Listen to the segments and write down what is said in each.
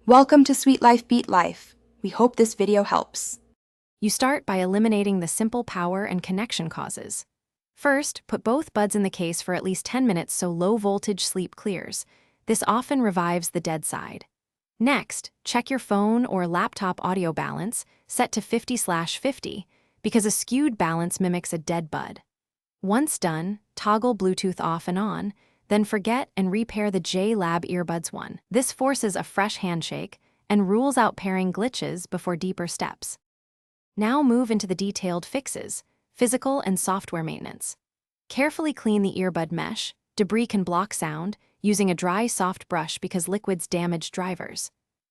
Welcome to Sweet Life Beat Life. We hope this video helps. You start by eliminating the simple power and connection causes. First, put both buds in the case for at least 10 minutes so low voltage sleep clears. This often revives the dead side. Next, check your phone or laptop audio balance, set to 50/50, because a skewed balance mimics a dead bud. Once done, toggle Bluetooth off and on, then forget and repair the Jlab Earbuds one. This forces a fresh handshake and rules out pairing glitches before deeper steps. Now move into the detailed fixes, physical and software maintenance. Carefully clean the earbud mesh. Debris can block sound, using a dry, soft brush because liquids damage drivers.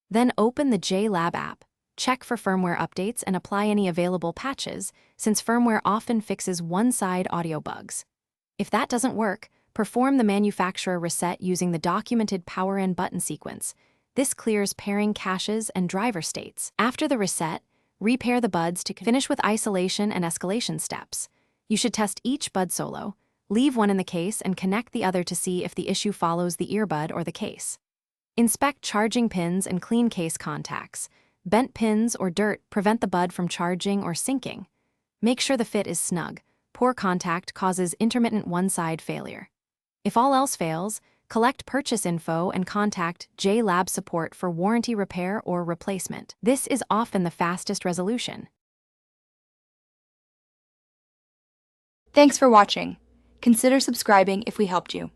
Then open the Jlab app. Check for firmware updates and apply any available patches, since firmware often fixes one-side audio bugs. If that doesn't work, perform the manufacturer reset using the documented power in button sequence. This clears pairing caches and driver states. After the reset, repair the buds to finish with isolation and escalation steps. You should test each bud solo, leave one in the case and connect the other to see if the issue follows the earbud or the case. Inspect charging pins and clean case contacts. Bent pins or dirt prevent the bud from charging or syncing. Make sure the fit is snug. Poor contact causes intermittent one-side failure. If all else fails, collect purchase info and contact Jlab support for warranty repair or replacement. This is often the fastest resolution. Thanks for watching. Consider subscribing if we helped you.